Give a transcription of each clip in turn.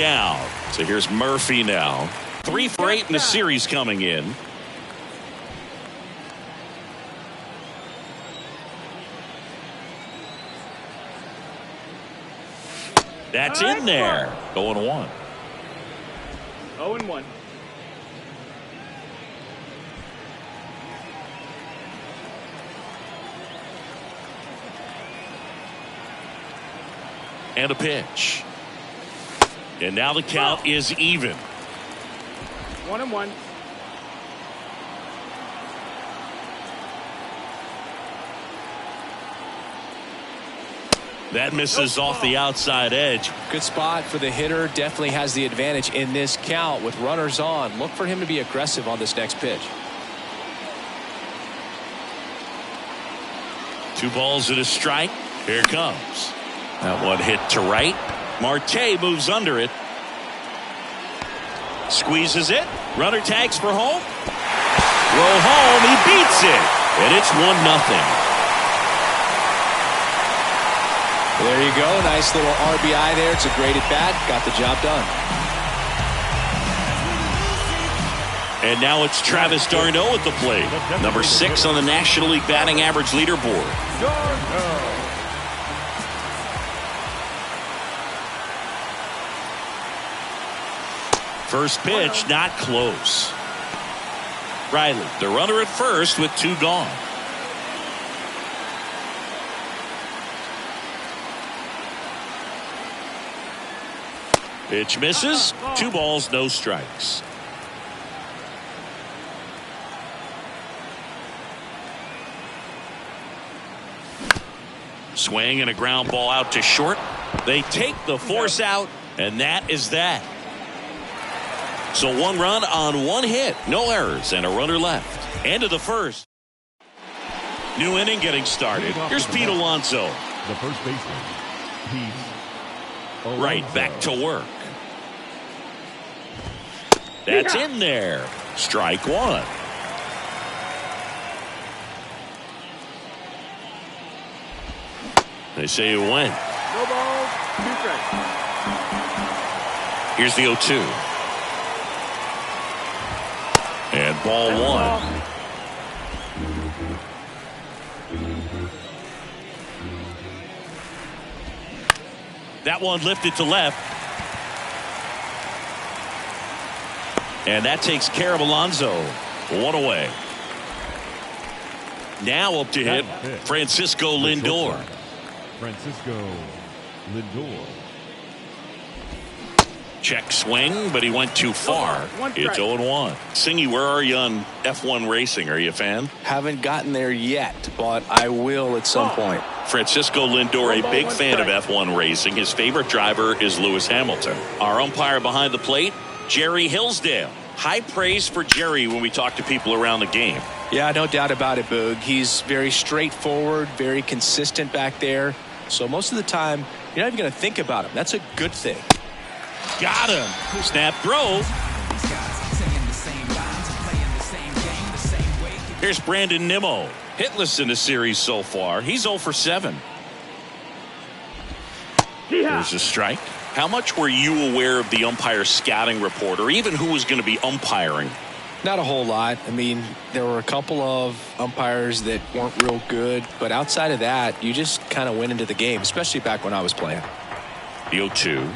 down. So here's Murphy now. 3 for 8 in the series coming in. That's in there. 0-1. 0-1. And a pitch. And now the count is even. 1-1. That misses off the outside edge. Good spot for the hitter. Definitely has the advantage in this count with runners on. Look for him to be aggressive on this next pitch. 2 balls and a strike. Here it comes. That one hit to right. Marte moves under it. Squeezes it. Runner tags for home. Row home. He beats it. And it's 1-0. There you go. Nice little RBI there. It's a great at bat. Got the job done. And now it's Travis d'Arnaud at the plate. Number 6 on the National League batting average leaderboard. First pitch, not close. Riley, the runner at first with 2 gone. Pitch misses. 2 balls, no strikes. Swing and a ground ball out to short. They take the force out, and that is that. So 1 run on 1 hit, no errors, and a runner left. End of the first. New inning getting started. Here's Pete Alonso. The first baseman, Pete Alonso. Right back to work. That's in there. Strike 1. They say you win. No balls, 2 strikes. Here's the 0-2. And ball 1. That one lifted to left. And that takes care of Alonso. 1 away. Now up to hit Francisco Lindor. Francisco Lindor. Check swing, but he went too far. It's 0-1. Singy, where are you on F1 racing? Are you a fan? Haven't gotten there yet, but I will at some point. Francisco Lindor, a big fan of F1 racing. His favorite driver is Lewis Hamilton. Our umpire behind the plate, Jerry Hillsdale. High praise for Jerry when we talk to people around the game. Yeah, no doubt about it, Boog. He's very straightforward, very consistent back there. So most of the time, you're not even going to think about him. That's a good thing. Got him. Snap throw. Here's Brandon Nimmo. Hitless in the series so far. He's 0 for 7. Here's a strike. How much were you aware of the umpire scouting report, or even who was going to be umpiring? Not a whole lot. I mean, there were a couple of umpires that weren't real good, but outside of that, you just kind of went into the game, especially back when I was playing. The 0-2.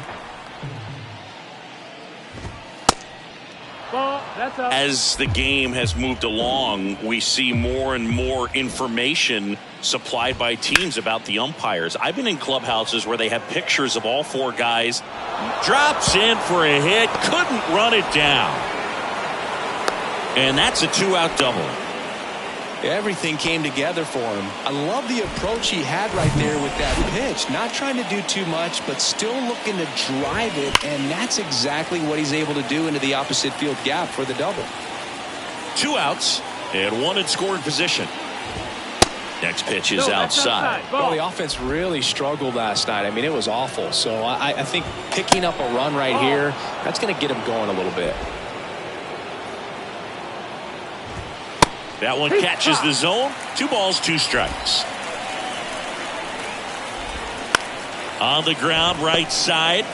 As the game has moved along, we see more and more information supplied by teams about the umpires. I've been in clubhouses where they have pictures of all 4 guys. Drops in for a hit, couldn't run it down. And that's a 2-out double. Everything came together for him. I love the approach he had right there with that pitch. Not trying to do too much, but still looking to drive it, and that's exactly what he's able to do into the opposite field gap for the double. 2 outs and 1 in scoring position. Next pitch is outside. Well, the offense really struggled last night. I mean, it was awful. So I think picking up a run right here, that's going to get him going a little bit. That one catches the zone. 2 balls, 2 strikes. On the ground, right side.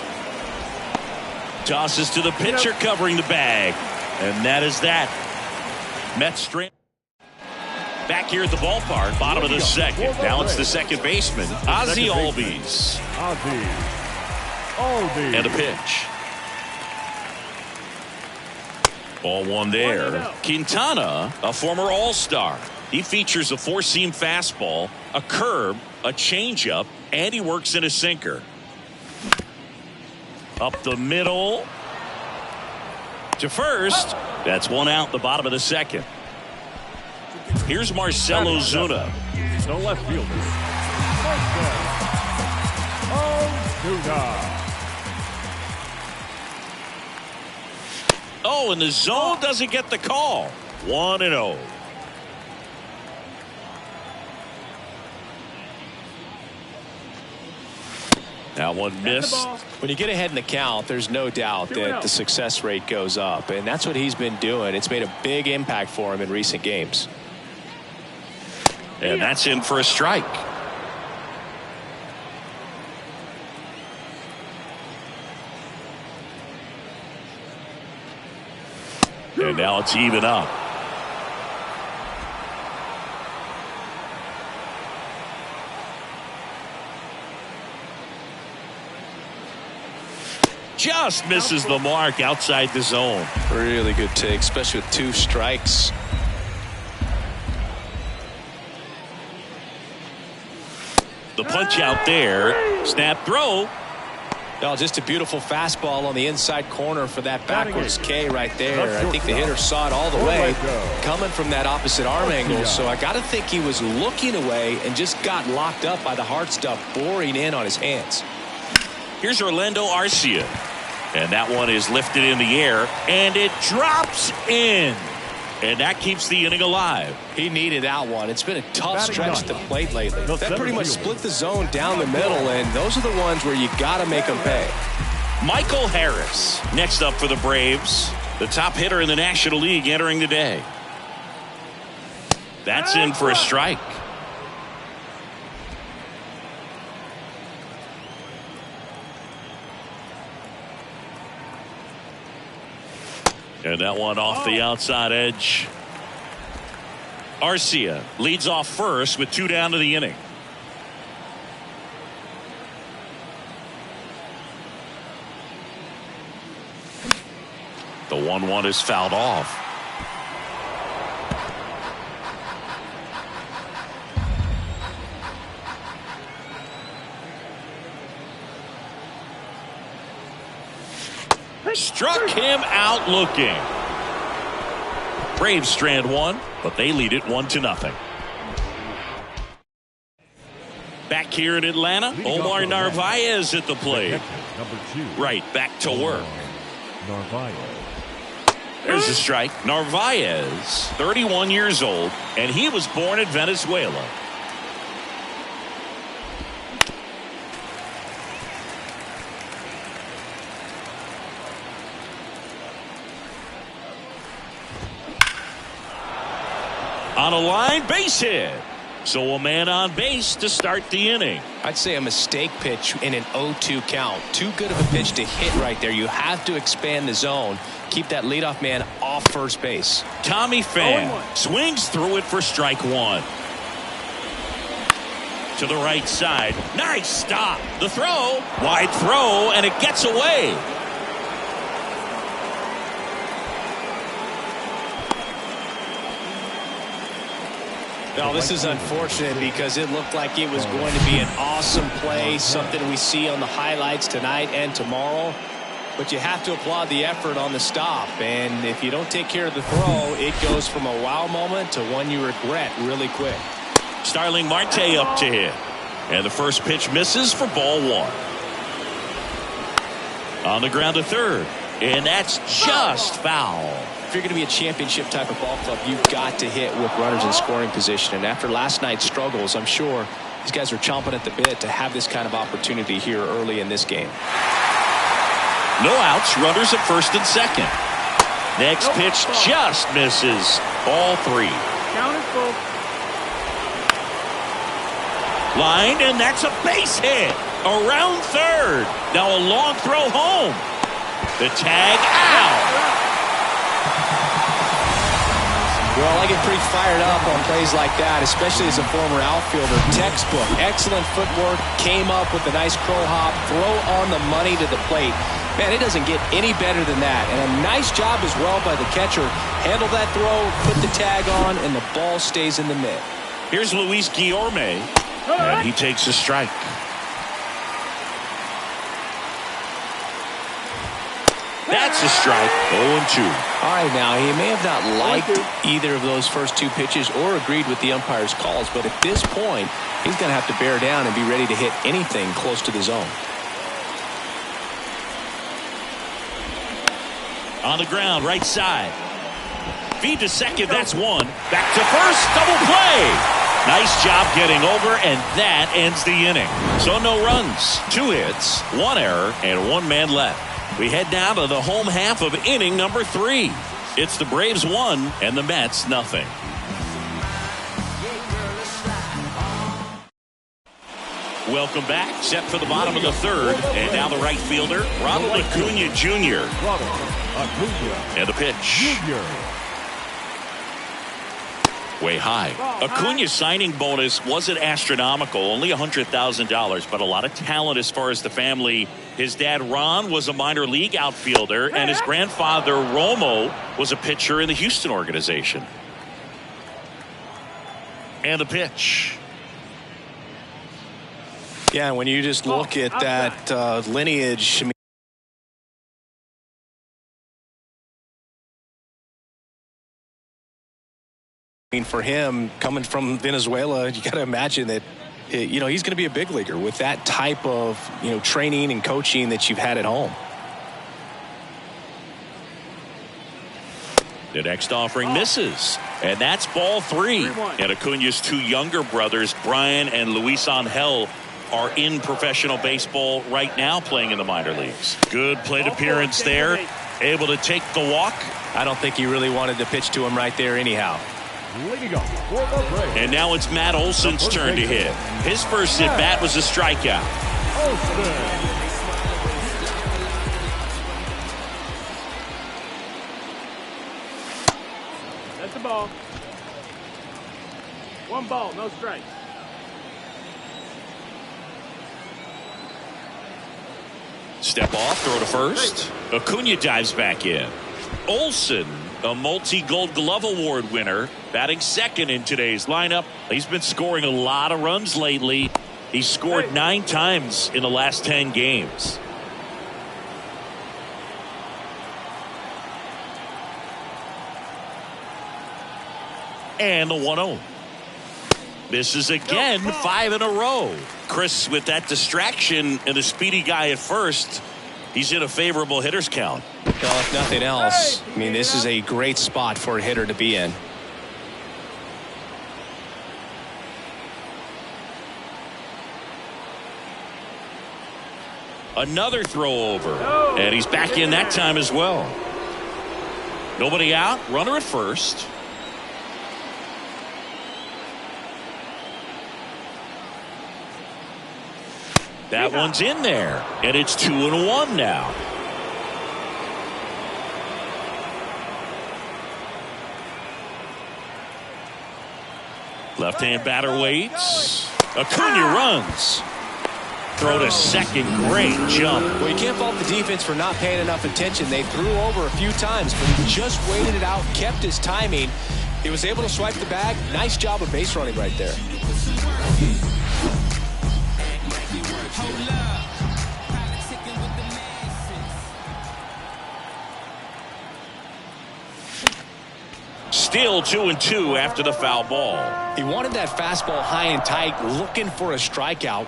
Tosses to the pitcher covering the bag. And that is that. Mets straight. Back here at the ballpark, bottom of the second. Now it's the second baseman, Ozzie Albies. And a pitch. Ball one there. Quintana, a former All-Star. He features a four-seam fastball, a curve, a changeup, and he works in a sinker. Up the middle to first. That's one out, the bottom of the second. Here's Marcell Ozuna. The left fielder, Ozuna. Oh, and the zone doesn't get the call. 1-0. That one missed. When you get ahead in the count, there's no doubt that the success rate goes up, and that's what he's been doing. It's made a big impact for him in recent games. And that's in for a strike. And now it's even up. Just misses the mark outside the zone. Really good take, especially with 2 strikes. The punch out there. Snap throw. Oh, just a beautiful fastball on the inside corner for that backwards K right there. I think the hitter saw it all the way coming from that opposite arm angle. So I got to think he was looking away and just got locked up by the hard stuff boring in on his hands. Here's Orlando Arcia. And that one is lifted in the air. And it drops in. And that keeps the inning alive. He needed that one. It's been a tough stretch at the plate lately. That pretty much split the zone down the middle, and those are the ones where you got to make them pay. Michael Harris next up for the Braves. The top hitter in the National League entering the day. That's in for a strike. And that one off the outside edge. Arcia leads off first with 2 down to the inning. The 1-1 is fouled off. Struck him out looking. Braves strand 1, but they lead it 1-0. Back here in Atlanta, Omar Narvaez at the plate. Right, back to work. Narvaez. There's a strike. Narvaez, 31 years old, and he was born in Venezuela. On a line, base hit. So a man on base to start the inning. I'd say a mistake pitch in an 0-2 count. Too good of a pitch to hit right there. You have to expand the zone. Keep that leadoff man off first base. Tommy Pham swings through it for strike 1. To the right side. Nice stop. The throw. Wide throw, and it gets away. Well, this is unfortunate because it looked like it was going to be an awesome play, something we see on the highlights tonight and tomorrow. But you have to applaud the effort on the stop. And if you don't take care of the throw, it goes from a wow moment to one you regret really quick. Starling Marte up to hit. And the first pitch misses for ball 1. On the ground to third. And that's just foul. If you're going to be a championship type of ball club, you've got to hit with runners in scoring position. And after last night's struggles, I'm sure these guys are chomping at the bit to have this kind of opportunity here early in this game. No outs, runners at first and second. Next pitch just misses. Ball 3. Count is full. Line, and that's a base hit. Around third. Now a long throw home. The tag out. Well, I get pretty fired up on plays like that, especially as a former outfielder. Textbook, excellent footwork, came up with a nice crow hop, throw on the money to the plate. Man, it doesn't get any better than that. And a nice job as well by the catcher. Handle that throw, put the tag on, and the ball stays in the mitt. Here's Luis Guillorme, and he takes a strike. That's a strike. 0-2. All right, now, he may have not liked either of those first two pitches or agreed with the umpire's calls, but at this point, he's going to have to bear down and be ready to hit anything close to the zone. On the ground, right side. Feed to second, that's one. Back to first, double play. Nice job getting over, and that ends the inning. So no runs, 2 hits, 1 error, and 1 man left. We head down to the home half of inning number 3. It's the Braves 1 and the Mets nothing. Welcome back. Set for the bottom of the 3rd. And now the right fielder, Ronald Acuna Jr. And the pitch. Way high. Acuna's signing bonus wasn't astronomical, only $100,000, but a lot of talent as far as the family. His dad, Ron, was a minor league outfielder, and his grandfather, Romo, was a pitcher in the Houston organization. And the pitch. Yeah, when you just look at that lineage, I mean, for him, coming from Venezuela, you got to imagine that, he's going to be a big leaguer with that type of, training and coaching that you've had at home. The next offering misses, and that's ball 3. And Acuna's 2 younger brothers, Brian and Luis Angel, are in professional baseball right now playing in the minor leagues. Good plate appearance there. Able to take the walk. I don't think he really wanted to pitch to him right there anyhow. And now it's Matt Olson's turn to hit. His first at bat was a strikeout. That's the ball. 1 ball, no strikes. Step off, throw to first. Acuna dives back in. Olson, a multi-Gold Glove Award winner, batting second in today's lineup. He's been scoring a lot of runs lately. He's scored 9 times in the last 10 games. And the 1-0. Misses again, 5 in a row. Chris, with that distraction and a speedy guy at first, he's in a favorable hitter's count. Well, if nothing else, I mean, this is a great spot for a hitter to be in. Another throw over, and he's back in that time as well. Nobody out, runner at first. That one's in there, and it's 2-1 now. Left-hand batter waits. Acuna runs. Throw to second, great jump. Well, you can't fault the defense for not paying enough attention. They threw over a few times, but he just waited it out, kept his timing. He was able to swipe the bag. Nice job of base running right there. Still 2-2 after the foul ball. He wanted that fastball high and tight, looking for a strikeout.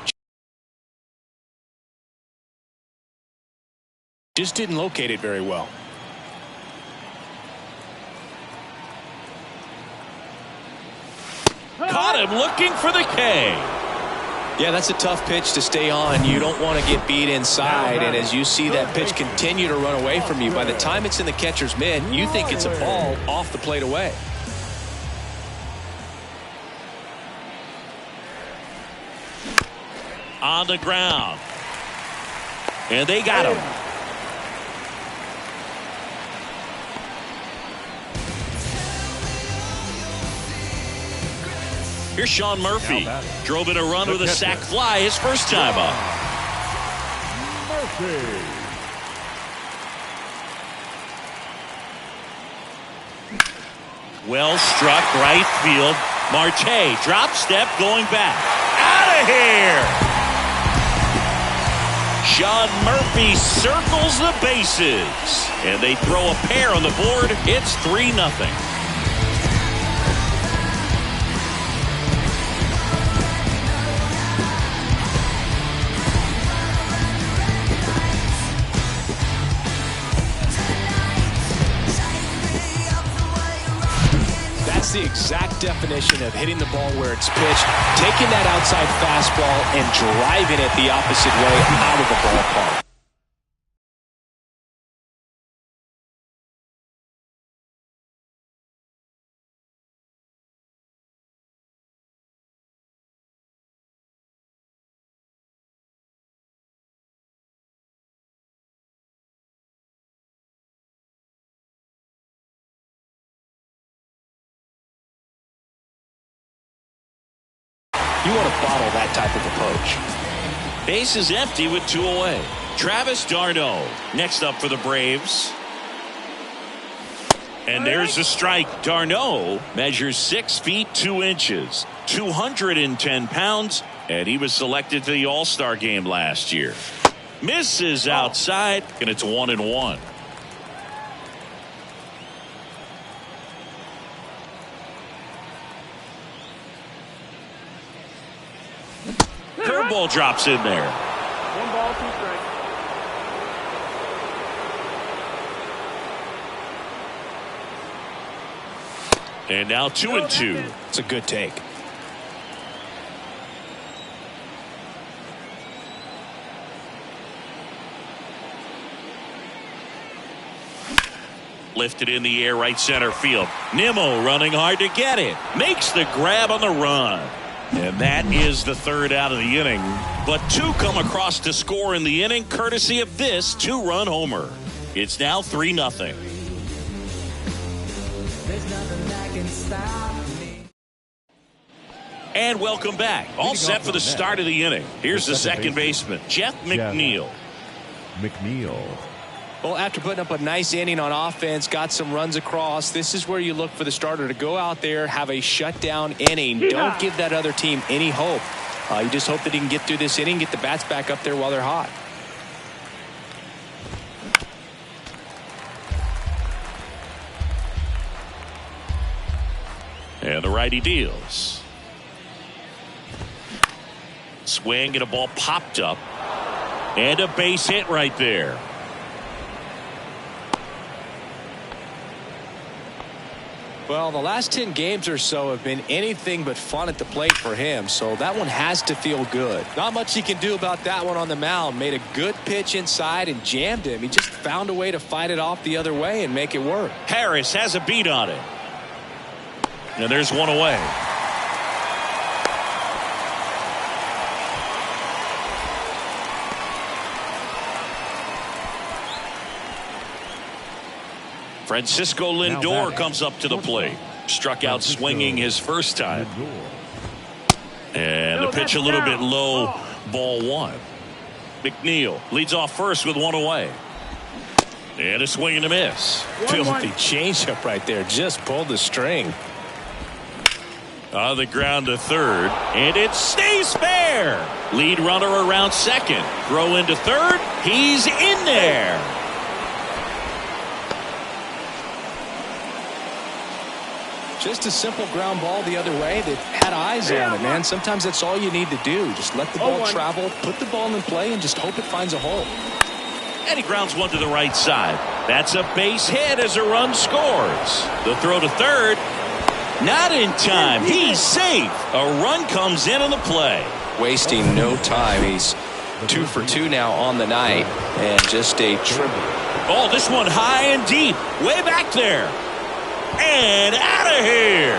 Just didn't locate it very well. Caught him looking for the K. Yeah, that's a tough pitch to stay on. You don't want to get beat inside, and as you see that pitch continue to run away from you, by the time it's in the catcher's mitt, you think it's a ball off the plate away. On the ground. And they got him. Here's Sean Murphy. Now Drove in a run with a sac fly his first time up. Murphy. Well struck right field. Marte drop step going back. Out of here. Sean Murphy circles the bases. And they throw a pair on the board. It's 3-0. The exact definition of hitting the ball where it's pitched, taking that outside fastball and driving it the opposite way out of the ballpark. You want to bottle that type of approach. Base is empty with 2 away. Travis d'Arnaud next up for the Braves. And there's a strike. d'Arnaud measures 6 feet 2 inches, 210 pounds, and he was selected to the All-Star game last year. Misses outside, and it's 1-1. Curveball drops in there. 1 ball, 2 strikes. And now 2-2. It's a good take. Lifted in the air right center field. Nimmo running hard to get it. Makes the grab on the run. And that is the 3rd out of the inning. But 2 come across to score in the inning courtesy of this 2-run homer. It's now 3-0. And welcome back. All set for the start of the inning. Here's the second baseman, Jeff McNeil. Well, after putting up a nice inning on offense, got some runs across, this is where you look for the starter to go out there, have a shutdown inning. Don't give that other team any hope. You just hope that he can get through this inning, get the bats back up there while they're hot. And the righty deals. Swing and a ball popped up. And a base hit right there. Well, the last 10 games or so have been anything but fun at the plate for him, so that one has to feel good. Not much he can do about that one on the mound. Made a good pitch inside and jammed him. He just found a way to fight it off the other way and make it work. Harris has a beat on it. And there's 1 away. Francisco Lindor comes up to the plate. Struck out swinging his first time. And the pitch a little bit low. Ball 1. McNeil leads off first with 1 away. And a swing and a miss. Filthy changeup right there. Just pulled the string. On the ground to third. And it stays fair. Lead runner around second. Throw into third. He's in there. Just a simple ground ball the other way that had eyes on it, man. Sometimes that's all you need to do. Just let the ball travel, put the ball in play, and just hope it finds a hole. And he grounds one to the right side. That's a base hit as a run scores. The throw to third. Not in time. He's safe. A run comes in on the play. Wasting no time. He's 2 for 2 now on the night. And just a triple. Oh, this one high and deep. Way back there. And out of here.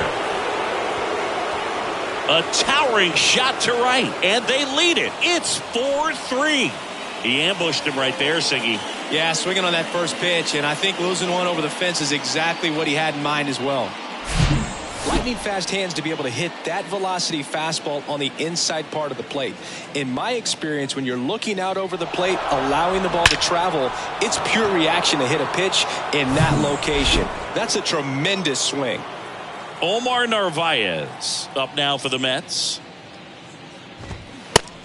A towering shot to right. And they lead it. It's 4-3. He ambushed him right there, Siggy. Yeah, swinging on that first pitch. And I think losing one over the fence is exactly what he had in mind as well. Like lightning fast hands to be able to hit that velocity fastball on the inside part of the plate. In my experience, when you're looking out over the plate, allowing the ball to travel, it's pure reaction to hit a pitch in that location. That's a tremendous swing. Omar Narvaez up now for the Mets.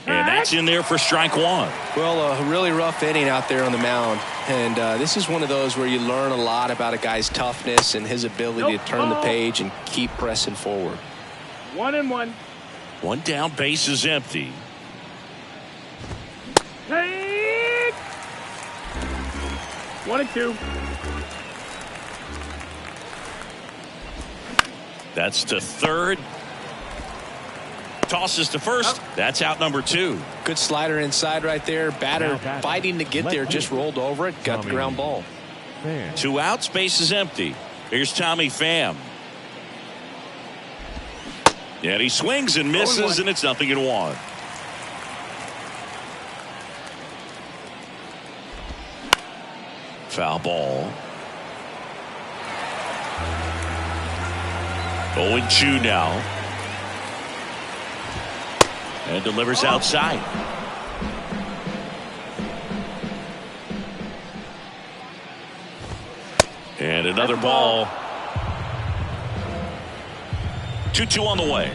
And that's in there for strike one. Well, a really rough inning out there on the mound. And this is one of those where you learn a lot about a guy's toughness and his ability to turn the page and keep pressing forward. 1-1. One down, base is empty. Take 1-2. That's to third. Tosses to first. That's out number 2. Good slider inside right there. Batter fighting to get there, just rolled over it, got the ground ball. 2 outs, base is empty. Here's Tommy Pham. And he swings and misses, and it's 0-1. Foul ball. 0-2 now. And delivers outside. And another ball. 2-2 on the way.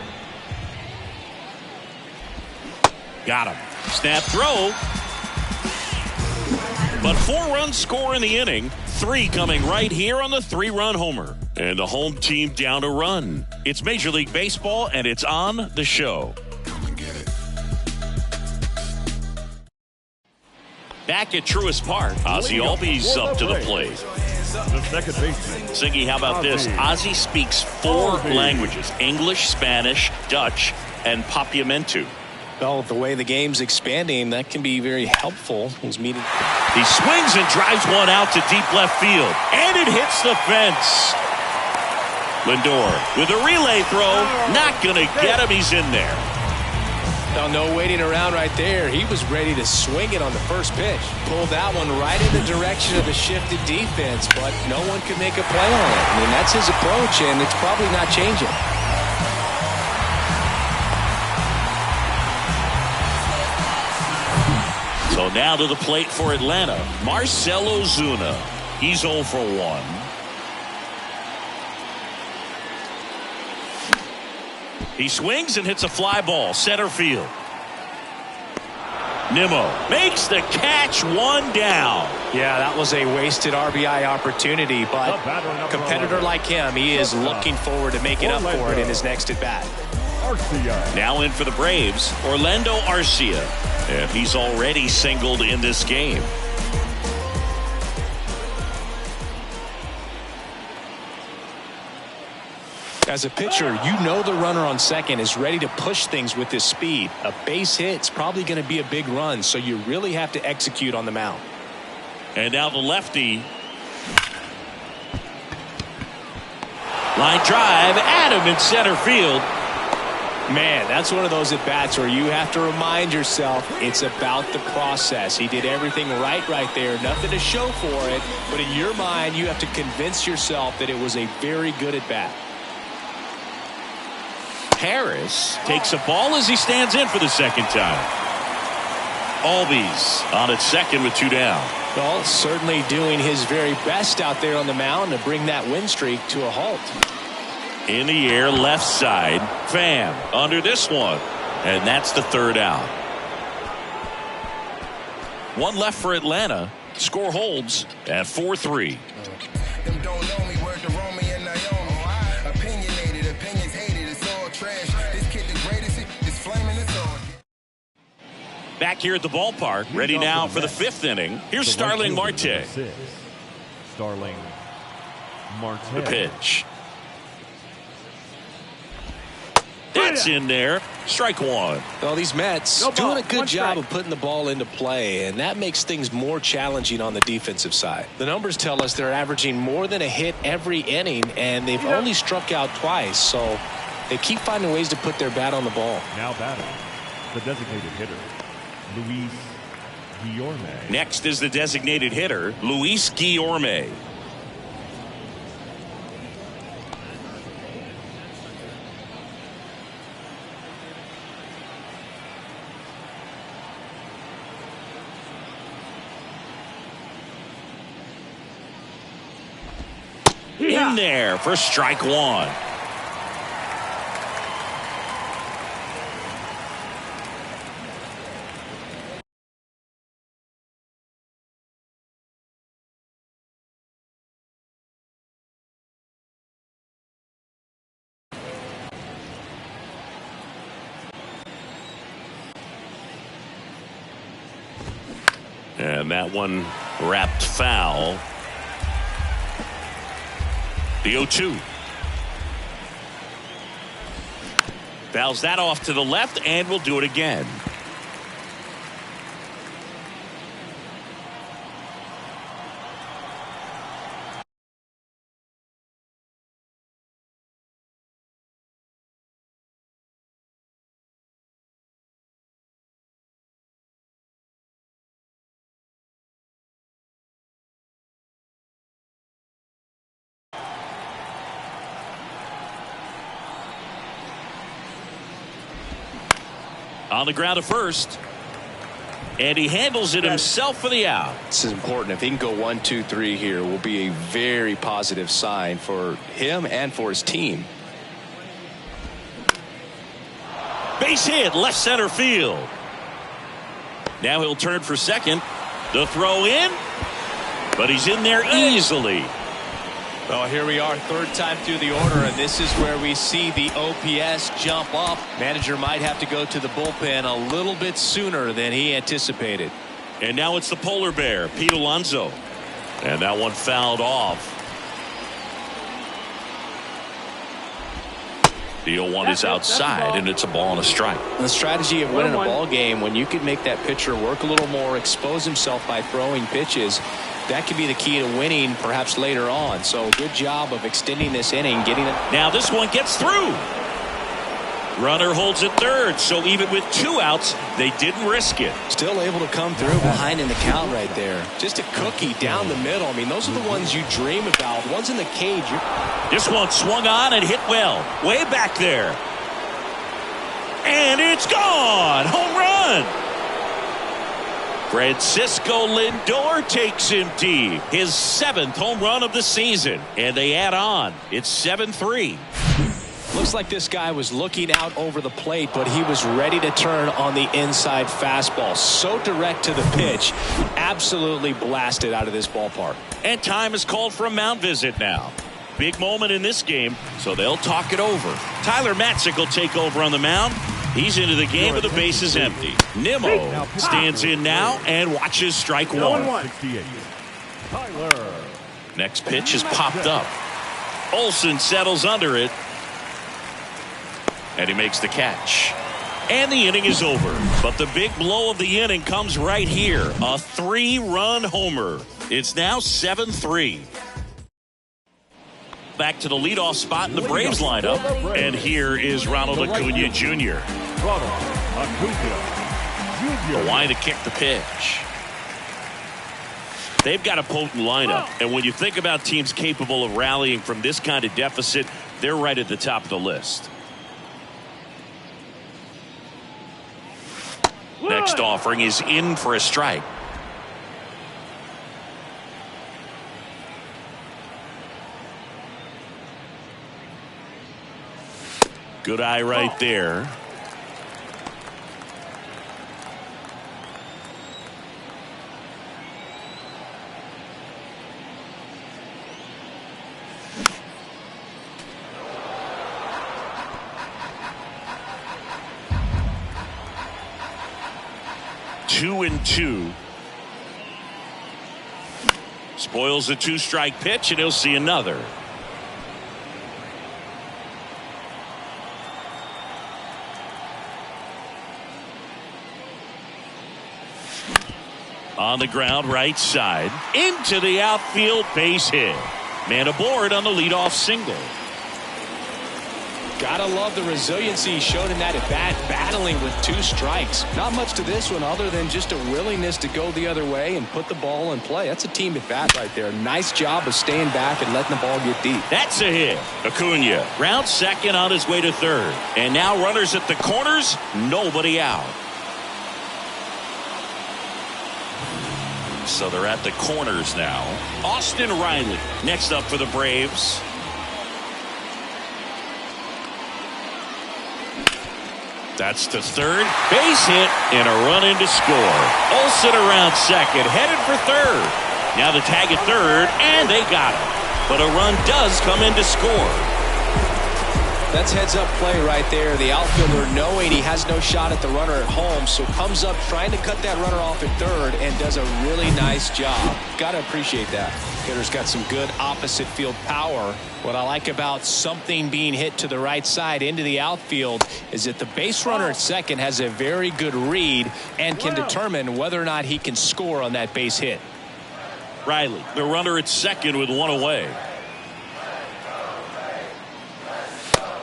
Got him. Snap throw. But 4 runs score in the inning. 3 coming right here on the 3-run homer. And the home team down a run. It's Major League Baseball, and it's on the show. Back at Truist Park, Ozzie Albies up to the plate. The second baseman. Siggy, how about this? Ozzie speaks 4 languages: English, Spanish, Dutch, and Papiamentu. Well, the way the game's expanding, that can be very helpful. He's meeting. He swings and drives one out to deep left field, and it hits the fence. Lindor with a relay throw, not going to get him. He's in there. Now, no waiting around right there. He was ready to swing it on the first pitch. Pulled that one right in the direction of the shifted defense, but no one could make a play on it. I mean, that's his approach, and it's probably not changing. So now to the plate for Atlanta, Marcell Ozuna. He's 0 for 1. He swings and hits a fly ball, center field. Nimmo makes the catch, 1 down. Yeah, that was a wasted RBI opportunity, but a competitor like him, he is looking forward to making up for it in his next at-bat. Now in for the Braves, Orlando Arcia. And he's already singled in this game. As a pitcher, you know the runner on second is ready to push things with his speed. A base hit's probably going to be a big run, so you really have to execute on the mound. And now the lefty. Line drive, at him in center field. Man, that's one of those at-bats where you have to remind yourself it's about the process. He did everything right there. Nothing to show for it, but in your mind, you have to convince yourself that it was a very good at-bat. Harris takes a ball as he stands in for the second time. Albies on at second with 2 down. Well, certainly doing his very best out there on the mound to bring that win streak to a halt. In the air, left side. Pham under this one. And that's the 3rd out. 1 left for Atlanta. Score holds at 4-3. Back here at the ballpark, ready now for the 5th inning. Here's Starling Marte. Starling Marte. The pitch. That's in there. Strike 1. Well, these Mets doing a good job of putting the ball into play, and that makes things more challenging on the defensive side. The numbers tell us they're averaging more than a hit every inning, and they've only struck out twice, so they keep finding ways to put their bat on the ball. Now batting, the designated hitter, Luis Guillorme. Next is the designated hitter, Luis Guillorme. in there for strike one. And that one wrapped foul. The 0-2. Fouls that off to the left, and will do it again. On the ground to first. And he handles it himself for the out. This is important. If he can go 1, 2, 3 here, will be a very positive sign for him and for his team. Base hit, left center field. Now he'll turn for second. The throw in. But he's in there easily. Well, here we are, third time through the order, and this is where we see the OPS jump up. Manager might have to go to the bullpen a little bit sooner than he anticipated. And now it's the polar bear, Pete Alonso. And that one fouled off. The 0-1 is outside, and it's a ball and a strike. The strategy of winning a ball game, when you can make that pitcher work a little more, expose himself by throwing pitches, that could be the key to winning perhaps later on. So good job of extending this inning, getting it. Now this one gets through. Runner holds it third, so even with 2 outs, they didn't risk it. Still able to come through behind in the count right there. Just a cookie down the middle. I mean, those are the ones you dream about. Ones in the cage. This one swung on and hit well. Way back there. And it's gone. Home run. Francisco Lindor takes him deep. His 7th home run of the season. And they add on. It's 7-3. Looks like this guy was looking out over the plate, but he was ready to turn on the inside fastball. So direct to the pitch. Absolutely blasted out of this ballpark. And time is called for a mound visit now. Big moment in this game, so they'll talk it over. Tyler Matzik will take over on the mound. He's into the game with the bases empty. Nimmo stands in now and watches strike one. Tyler. Next pitch is popped up. Olsen settles under it. And he makes the catch. And the inning is over. But the big blow of the inning comes right here. A 3-run homer. It's now 7-3. Back to the leadoff spot in the Braves lineup. And here is Ronald Acuna Jr. The line to kick the pitch. They've got a potent lineup. And when you think about teams capable of rallying from this kind of deficit, they're right at the top of the list. Next offering is in for a strike. Good eye right there. Two and two. Spoils the 2-strike pitch, and he'll see another. On the ground, right side, into the outfield, base hit. Man aboard on the leadoff single. Gotta love the resiliency he showed in that at bat, battling with 2 strikes. Not much to this one other than just a willingness to go the other way and put the ball in play. That's a team at bat right there. Nice job of staying back and letting the ball get deep. That's a hit. Acuna round second on his way to third. And now runners at the corners, nobody out. So they're at the corners now. Austin Riley next up for the Braves. That's to third. Base hit and a run in to score. Olsen around second, headed for third. Now the tag at third, and they got him. But a run does come in to score. That's heads-up play right there. The outfielder knowing he has no shot at the runner at home, so comes up trying to cut that runner off at third and does a really nice job. Got to appreciate that. Hitter's got some good opposite field power. What I like about something being hit to the right side into the outfield is that the base runner at second has a very good read and can determine whether or not he can score on that base hit. Riley, the runner at second with one away.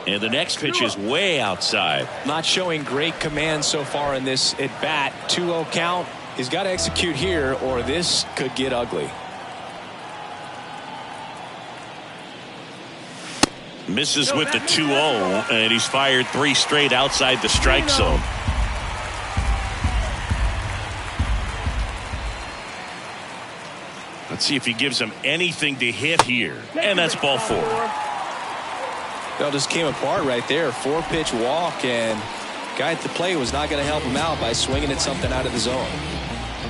And the next pitch is way outside. Not showing great command so far in this at bat. 2-0 count. He's got to execute here or this could get ugly. Misses with the 2-0, and he's fired 3 straight outside the strike zone. Let's see if he gives him anything to hit here. And that's ball 4. That just came apart right there. 4-pitch walk, and guy at the plate was not going to help him out by swinging at something out of the zone.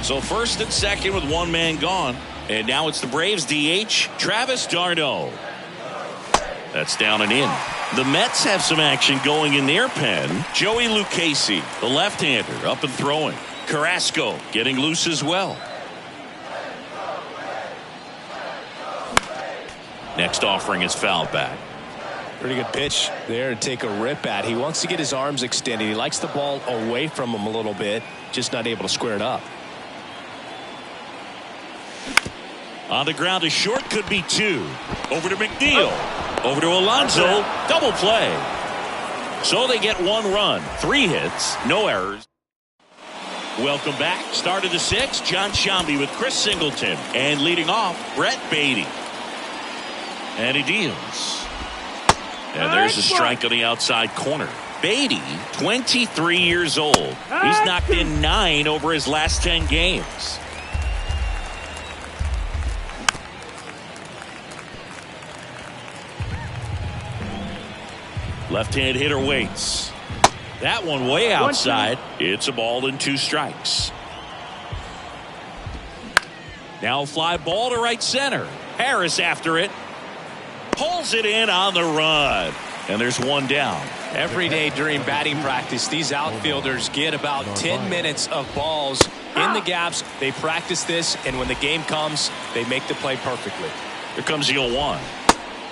So first and second with one man gone. And now it's the Braves DH, Travis d'Arnaud. That's down and in. The Mets have some action going in their pen. Joey Lucchesi, the left-hander, up and throwing. Carrasco getting loose as well. Next offering is fouled back. Pretty good pitch there to take a rip at. He wants to get his arms extended. He likes the ball away from him a little bit, just not able to square it up. On the ground, a short could be 2. Over to McNeil. Over to Alonso. Double play. So they get 1 run, 3 hits, no errors. Welcome back. Start of the 6th. John Sciambi with Chris Singleton. And leading off, Brett Beatty. And he deals. And there's a strike on the outside corner. Beatty, 23 years old. He's knocked in 9 over his last 10 games. Left-hand hitter waits. That one way outside. It's a ball and 2 strikes. Now fly ball to right center. Harris after it. Pulls it in on the run. And there's 1 down. Every day during batting practice, these outfielders get about 10 minutes of balls in the gaps. They practice this, and when the game comes, they make the play perfectly. Here comes the 0-1.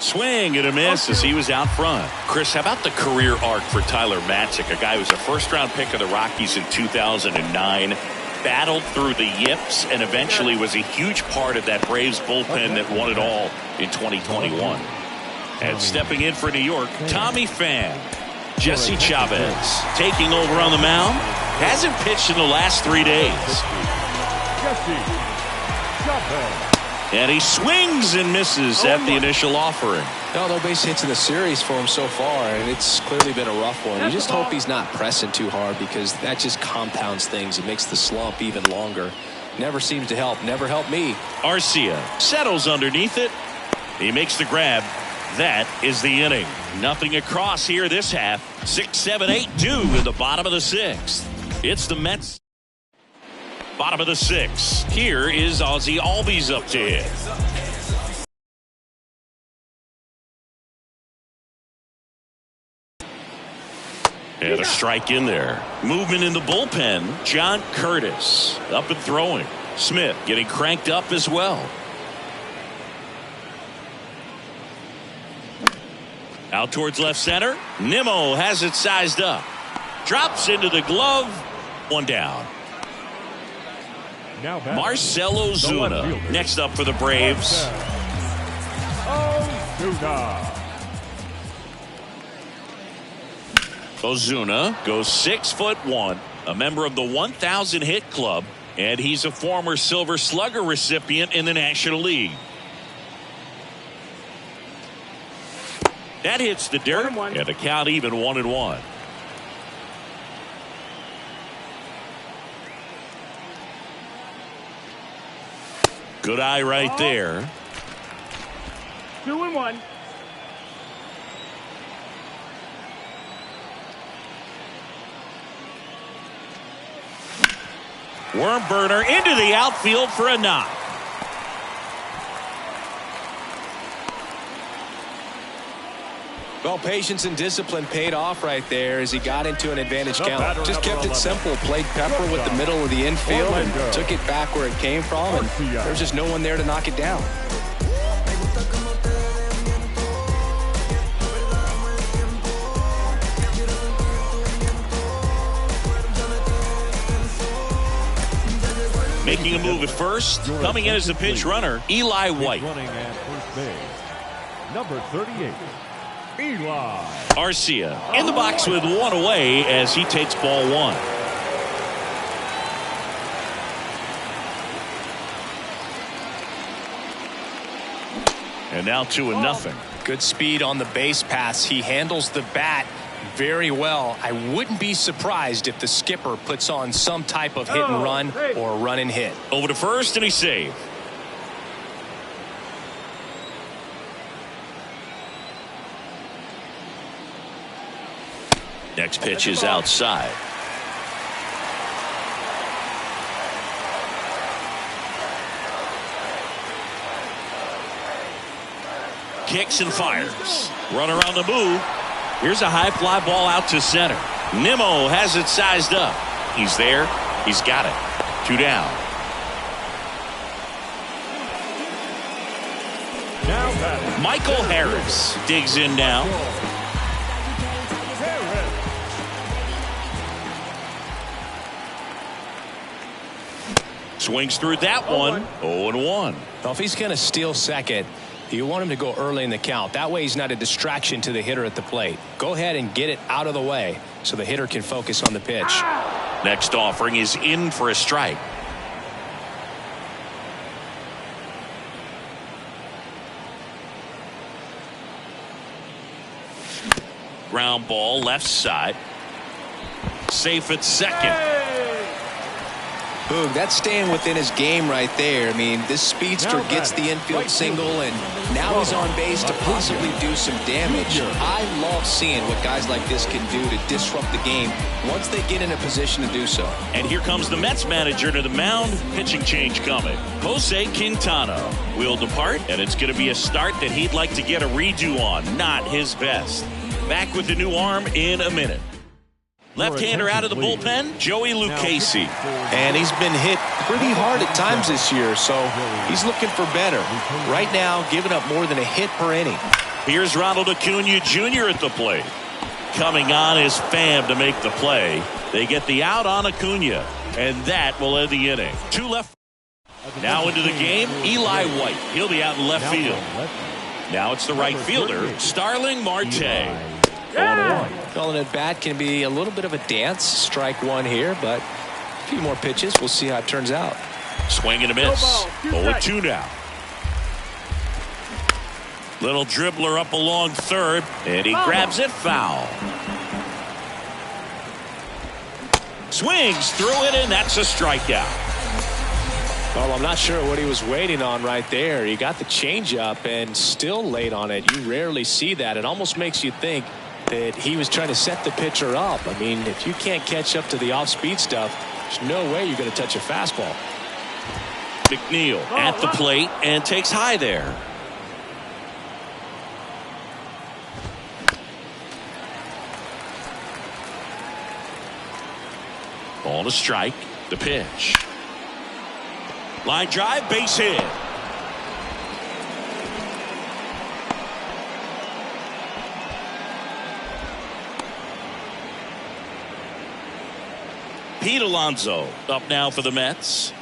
Swing and a miss as he was out front. Chris, how about the career arc for Tyler Matzik, a guy who was a first-round pick of the Rockies in 2009, battled through the yips, and eventually was a huge part of that Braves bullpen that won it all in 2021. And stepping in for New York, Tommy Pham. Jesse Chavez taking over on the mound. Hasn't pitched in the last 3 days. Jesse Chavez. And he swings and misses at the initial offering. No base hits in the series for him so far, and it's clearly been a rough one. You just hope he's not pressing too hard because that just compounds things. It makes the slump even longer. Never seems to help. Never helped me. Arcia settles underneath it. He makes the grab. That is the inning. Nothing across here this half. 6, 7, 8, 2 in the bottom of the 6th. It's the Mets. Bottom of the 6th. Here is Ozzie Albies up to hit. And a strike in there. Movement in the bullpen. John Curtis up and throwing. Smith getting cranked up as well. Out towards left center. Nimmo has it sized up. Drops into the glove. 1 down. Now Marcell Ozuna next up for the Braves. Ozuna goes 6'1", a member of the 1,000 hit club, and he's a former Silver Slugger recipient in the National League. That hits the dirt, and the count even 1-1. Good eye right there. 2-1. Worm burner into the outfield for a knock. Well, patience and discipline paid off right there as he got into an advantage count. Just kept it simple. Played pepper with the middle of the infield and took it back where it came from. And there's just no one there to knock it down. Making a move at first. Coming in as the pinch runner, Eli White. Running at first base, number 38, Eli. Arcia in the box with one away as he takes ball one. And now 2-0. Good speed on the base pass. He handles the bat very well. I wouldn't be surprised if the skipper puts on some type of hit and run or run and hit. Over to first, and he's saved. Next pitch is outside. Kicks and fires. Run around the move. Here's a high fly ball out to center. Nimmo has it sized up. He's there. He's got it. 2 down. Michael Harris digs in now. Swings through that one. 0-1. Well, if he's going to steal second, you want him to go early in the count. That way he's not a distraction to the hitter at the plate. Go ahead and get it out of the way so the hitter can focus on the pitch. Next offering is in for a strike. Ground ball left side. Safe at second. Boog, that's staying within his game right there. I mean, this speedster gets the infield single, and now he's on base to possibly do some damage. I love seeing what guys like this can do to disrupt the game once they get in a position to do so. And here comes the Mets manager to the mound. Pitching change coming. Jose Quintana will depart, and it's going to be a start that he'd like to get a redo on. Not his best. Back with the new arm in a minute. Left-hander out of the bullpen, Joey Lucchesi. And he's been hit pretty hard at times this year, so he's looking for better. Right now, giving up more than a hit per inning. Here's Ronald Acuna Jr. at the plate. Coming on is Pham to make the play. They get the out on Acuna, and that will end the inning. 2 left. Now into the game, Eli White. He'll be out in left field. Now it's the right fielder, Starling Marte. Calling it bat can be a little bit of a dance. Strike one here, but a few more pitches. We'll see how it turns out. Swing and a miss. 0-2 now. Little dribbler up along third, and he grabs it foul. Swings through it, and that's a strikeout. Well, I'm not sure what he was waiting on right there. He got the changeup and still late on it. You rarely see that. It almost makes you think that he was trying to set the pitcher up. I mean, if you can't catch up to the off-speed stuff, there's no way you're going to touch a fastball. McNeil at the plate and takes high there. Ball to strike. The pitch. Line drive, base hit. Pete Alonso up now for the Mets.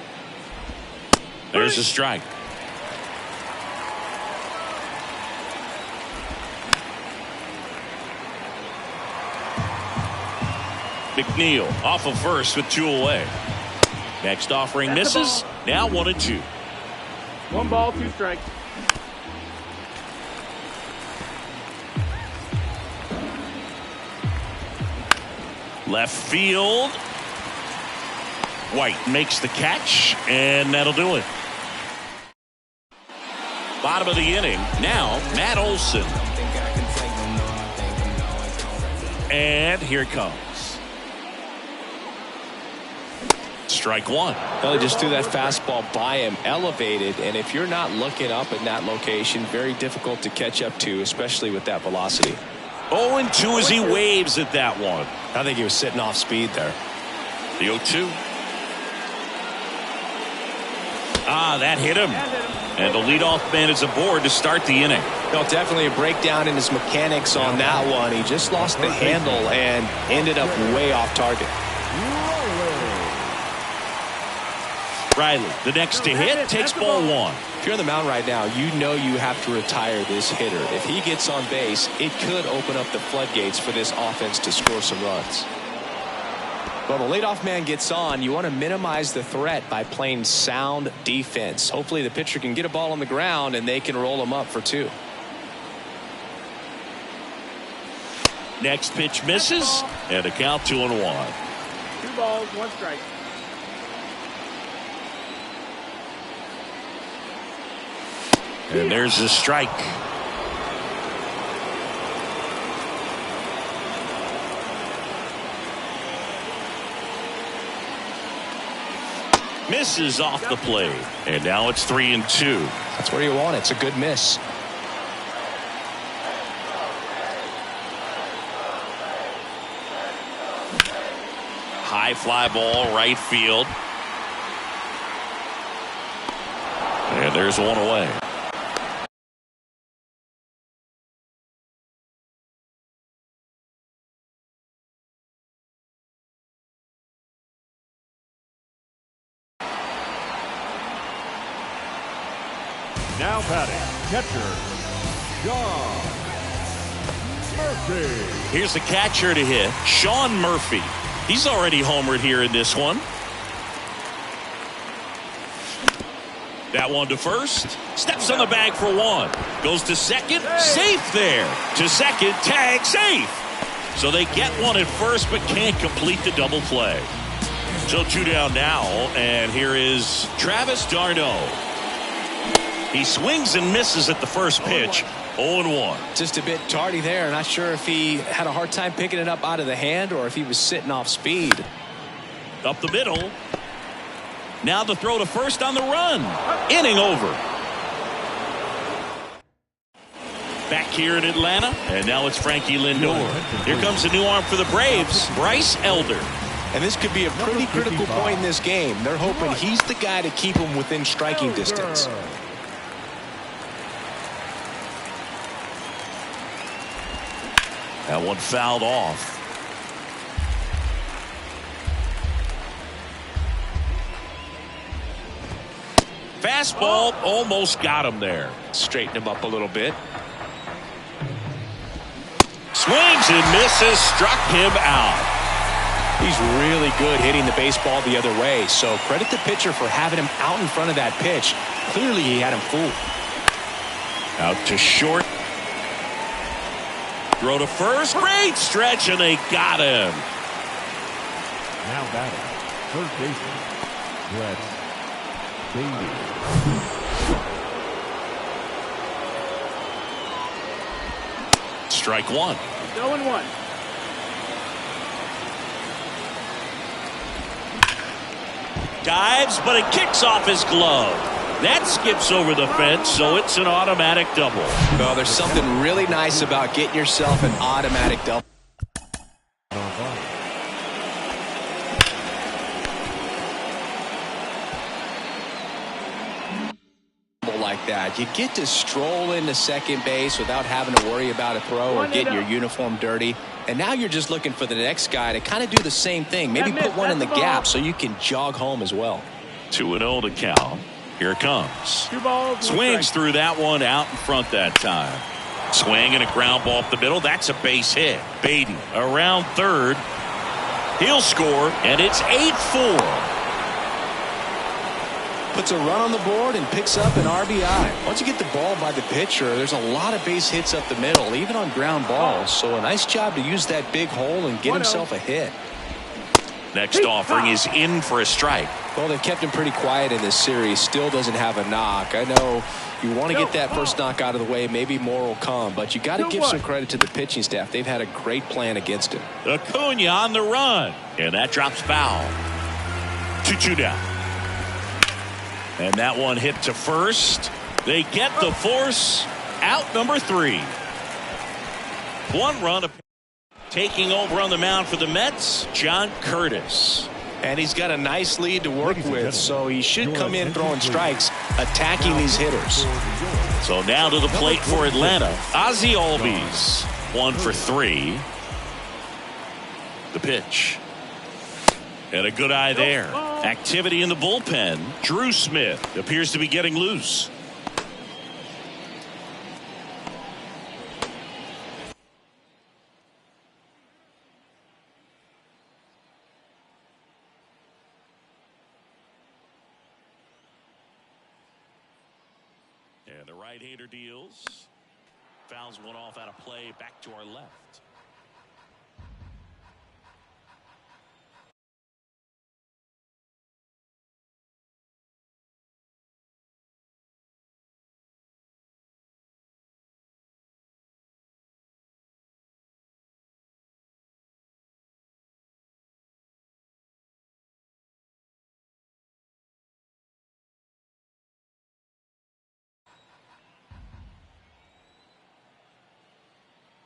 There's a strike. McNeil off of first with 2 away. Next offering misses. Now 1-2. 1 ball, 2 strikes. Left field. White makes the catch, and that'll do it. Bottom of the inning. Now, Matt Olson. And here it comes. Strike one. Well, he just threw that fastball by him, elevated, and if you're not looking up in that location, very difficult to catch up to, especially with that velocity. 0-2 as he waves at that one. I think he was sitting off speed there. The 0-2. That hit him. And the leadoff man is aboard to start the inning. No, definitely a breakdown in his mechanics on that one. He just lost the handle and ended up way off target. Riley, the next to hit, takes ball one. If you're on the mound right now, you know you have to retire this hitter. If he gets on base, it could open up the floodgates for this offense to score some runs. Well, the leadoff man gets on. You want to minimize the threat by playing sound defense. Hopefully the pitcher can get a ball on the ground and they can roll him up for two. Next pitch misses, and a count 2-1. 2 balls, 1 strike. And there's the strike. Misses off the plate. And now it's 3-2. That's where you want it. It's a good miss. High fly ball, right field. And there's one away. Now batting, catcher, Sean Murphy. Here's the catcher to hit, Sean Murphy. He's already homered here in this one. That one to first. Steps on the bag for one. Goes to second. Safe there. To second. Tag. Safe. So they get one at first but can't complete the double play. So 2 down now. And here is Travis d'Arnaud. He swings and misses at the first pitch. 0-1. Just a bit tardy there. Not sure if he had a hard time picking it up out of the hand or if he was sitting off speed. Up the middle. Now the throw to first on the run. Inning over. Back here in Atlanta. And now it's Frankie Lindor. Here comes a new arm for the Braves. Bryce Elder. And this could be a pretty critical point in this game. They're hoping he's the guy to keep them within striking distance. That one fouled off. Fastball almost got him there. Straighten him up a little bit. Swings and misses. Struck him out. He's really good hitting the baseball the other way. So credit the pitcher for having him out in front of that pitch. Clearly he had him fooled. Out to short. Throw to first. Great stretch, and they got him. Now batting, third baseman, Brett Baty. Strike one. 0-1. Dives, but it kicks off his glove. That skips over the fence, so it's an automatic double. Well, there's something really nice about getting yourself an automatic double. Like that. You get to stroll into second base without having to worry about a throw or getting your uniform dirty. And now you're just looking for the next guy to kind of do the same thing. Maybe put one in the gap so you can jog home as well. 2-0 to count. Here it comes. 2 balls. Swings through that one out in front that time. Swing and a ground ball up the middle. That's a base hit. Baden around third. He'll score, and it's 8-4. Puts a run on the board and picks up an RBI. Once you get the ball by the pitcher, there's a lot of base hits up the middle, even on ground balls. So a nice job to use that big hole and get himself a hit. Next offering is in for a strike. Well, they've kept him pretty quiet in this series. Still doesn't have a knock. I know You want to get that first knock out of the way. Maybe more will come, but you got to give some credit to the pitching staff. They've had a great plan against him. Acuna on the run, and that drops foul. 2-2 down. And that one hit to first. They get the force out, number 3. 1 run taking over on the mound for the Mets, John Curtis. And he's got a nice lead to work with, so he should come in throwing strikes, attacking these hitters. So now to the plate for Atlanta, Ozzie Albies. 1 for 3. The pitch. And a good eye there. Activity in the bullpen. Drew Smith appears to be getting loose. And the right-hander deals. Fouls one off out of play, back to our left.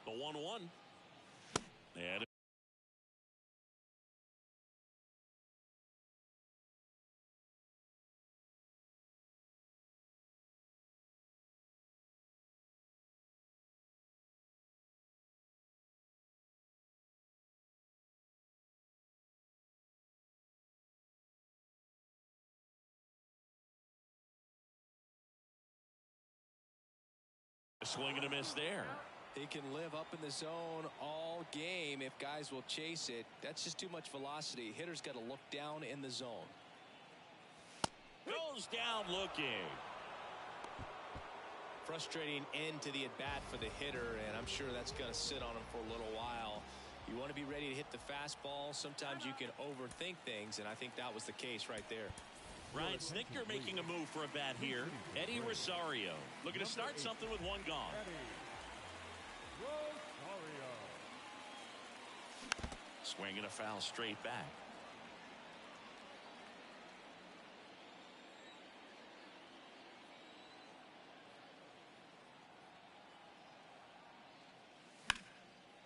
The 1-1. And a swing and a miss there. He can live up in the zone all game if guys will chase it. That's just too much velocity. Hitter's got to look down in the zone. Goes down looking. Frustrating end to the at-bat for the hitter, and I'm sure that's going to sit on him for a little while. You want to be ready to hit the fastball. Sometimes you can overthink things, and I think that was the case right there. Ryan Snitker making a move for a bat here. Eddie Rosario looking to start something with 1 gone. Swinging a foul straight back.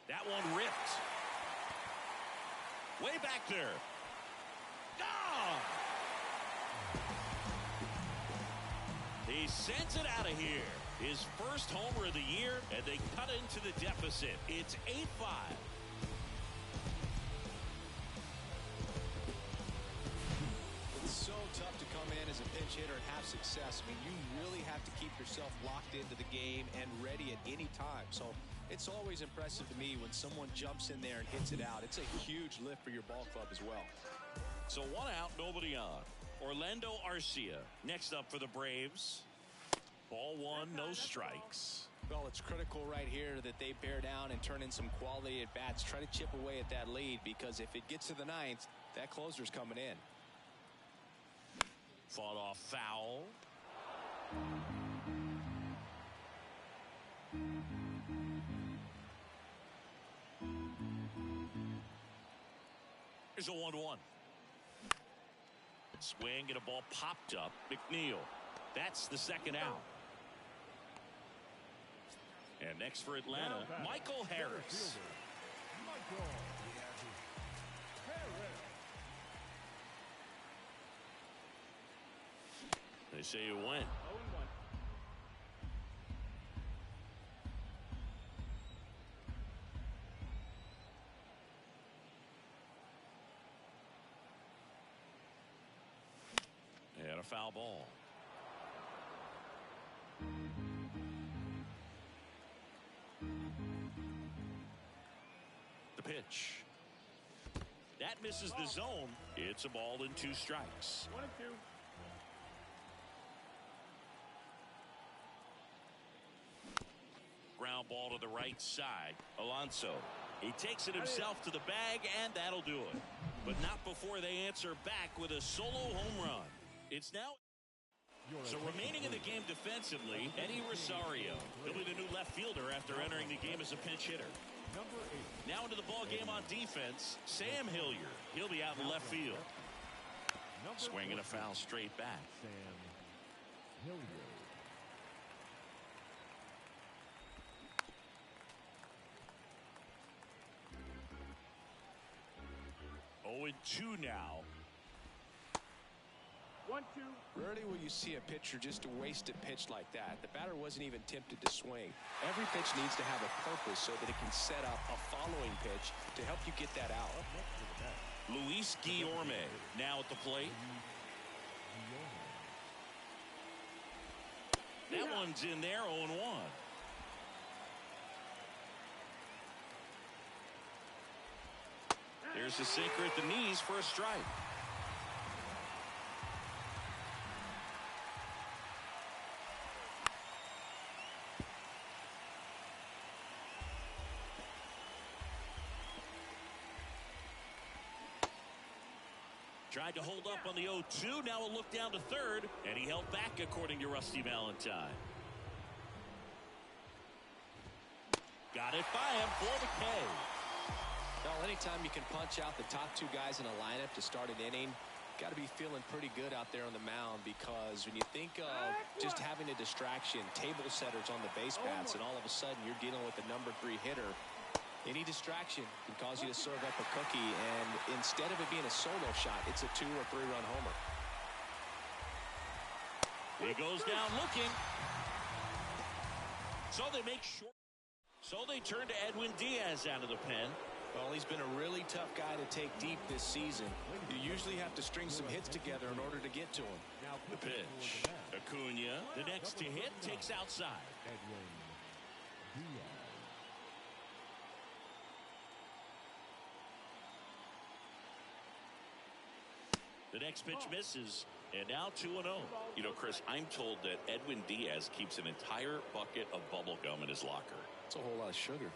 That one ripped. Way back there. Gone! He sends it out of here. His first homer of the year, and they cut into the deficit. It's 8-5. It's so tough to come in as a pinch hitter and have success. I mean, you really have to keep yourself locked into the game and ready at any time. So it's always impressive to me when someone jumps in there and hits it out. It's a huge lift for your ball club as well. So 1 out, nobody on. Orlando Arcia next up for the Braves. Ball 1, no strikes. Well, it's critical right here that they bear down and turn in some quality at bats. Try to chip away at that lead, because if it gets to the 9th, that closer's coming in. Fought off foul. Here's a 1-1. Swing and a ball popped up. McNeil. That's the 2nd out. And next for Atlanta, Michael Harris. They say you win. 0-1. And a foul ball. The pitch. That misses the zone. It's a ball and 2 strikes. 1-2. Ground ball to the right side. Alonso. He takes it himself to the bag, and that'll do it. But not before they answer back with a solo home run. It's now So remaining in the game defensively, Eddie Rosario. He'll be the new left fielder after entering the game as a pinch hitter. Number 8. Now into the ball game on defense, Sam Hilliard. He'll be out in left field. Swinging a foul straight back. Sam Hilliard. Oh, 2 now. 1-2. Rarely will you see a pitcher just waste a pitch like that. The batter wasn't even tempted to swing. Every pitch needs to have a purpose so that it can set up a following pitch to help you get that out. Luis Guillorme now at the plate. That one's in there, 0-1. There's a sinker at the knees for a strike. Tried to hold up on the 0-2. Now a look down to third, and he held back according to Rusty Valentine. Got it by him for the K. Well, anytime you can punch out the top 2 guys in a lineup to start an inning, got to be feeling pretty good out there on the mound, because when you think of just having a distraction, table setters on the base paths, and all of a sudden you're dealing with the number 3 hitter, any distraction can cause you to serve up a cookie, and instead of it being a solo shot, it's a 2 or 3 run homer. He goes down looking. So they make short. So they turn to Edwin Diaz out of the pen. Well, he's been a really tough guy to take deep this season. You usually have to string some hits together in order to get to him. The pitch. Acuna, the next to hit, takes outside. Edwin Diaz. The next pitch misses, and now 2-0. You know, Chris, I'm told that Edwin Diaz keeps an entire bucket of bubble gum in his locker. That's a whole lot of sugar.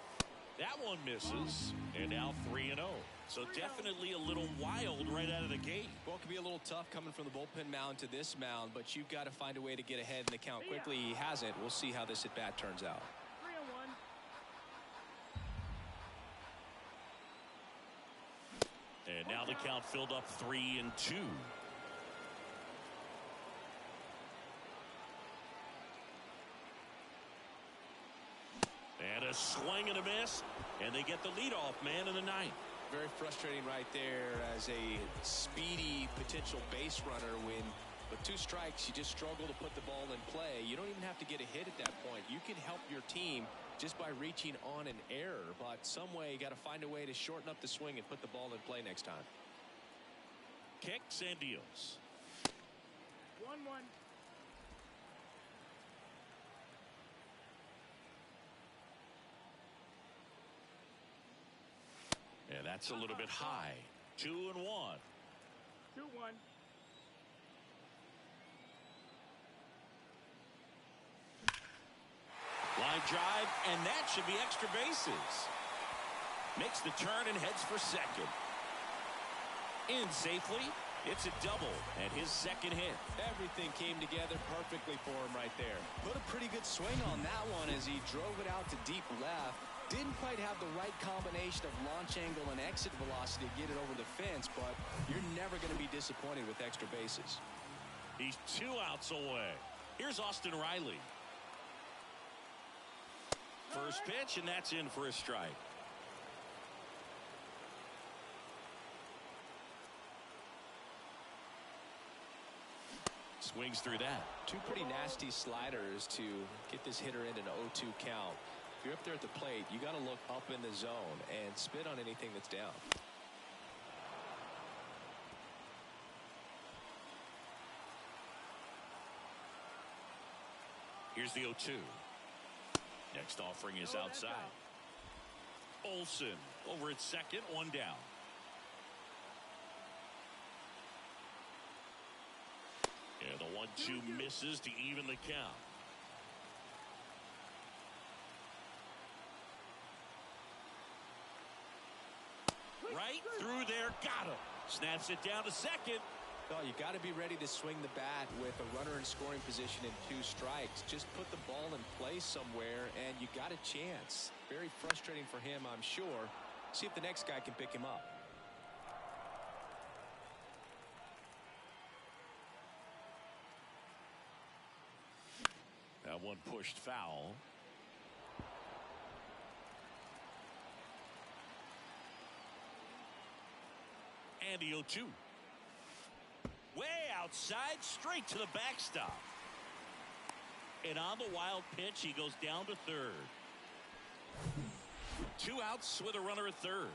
That one misses, and now 3-0. So definitely a little wild right out of the gate. Well, it can be a little tough coming from the bullpen mound to this mound, but you've got to find a way to get ahead in the count quickly. He hasn't. We'll see how this at-bat turns out. 3-1. And now the count filled up 3-2. And a swing and a miss, and they get the leadoff man in the ninth. Very frustrating right there as a speedy potential base runner when with 2 strikes you just struggle to put the ball in play. You don't even have to get a hit at that point. You can help your team just by reaching on an error, but some way you got to find a way to shorten up the swing and put the ball in play next time. Kicks and deals. 1-1. And that's a little bit high. 2-1. 2-1. Line drive, and that should be extra bases. Makes the turn and heads for second. In safely. It's a double and his second hit. Everything came together perfectly for him right there. Put a pretty good swing on that one as he drove it out to deep left. Didn't quite have the right combination of launch angle and exit velocity to get it over the fence, but you're never going to be disappointed with extra bases. He's 2 outs away. Here's Austin Riley. First pitch, and that's in for a strike. Swings through that. 2 pretty nasty sliders to get this hitter in an 0-2 count. If you're up there at the plate, you got to look up in the zone and spit on anything that's down. Here's the 0-2. Next offering is outside. Olsen over at second, 1 down. Yeah, the 1-2 misses to even the count. Right through there, got him. Snaps it down to second. No, you got to be ready to swing the bat with a runner in scoring position and 2 strikes. Just put the ball in play somewhere, and you got a chance. Very frustrating for him, I'm sure. See if the next guy can pick him up. That one pushed foul. And the 0-2. Way outside, straight to the backstop. And on the wild pitch, he goes down to third. 2 outs with a runner at third.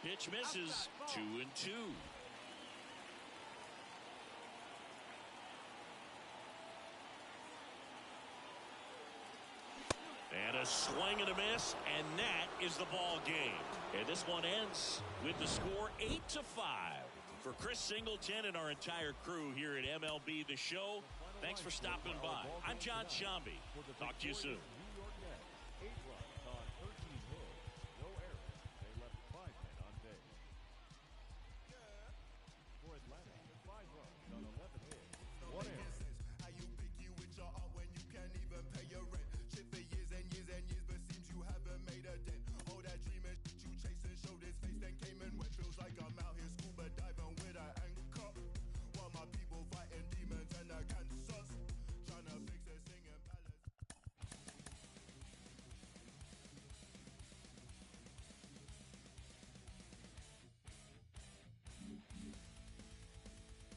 Pitch misses. 2-2. And a swing and a miss, and that is the ball game. And this one ends with the score 8-5. For Chris Singleton and our entire crew here at MLB The Show, thanks for stopping by. I'm John Shambi. Talk to you soon.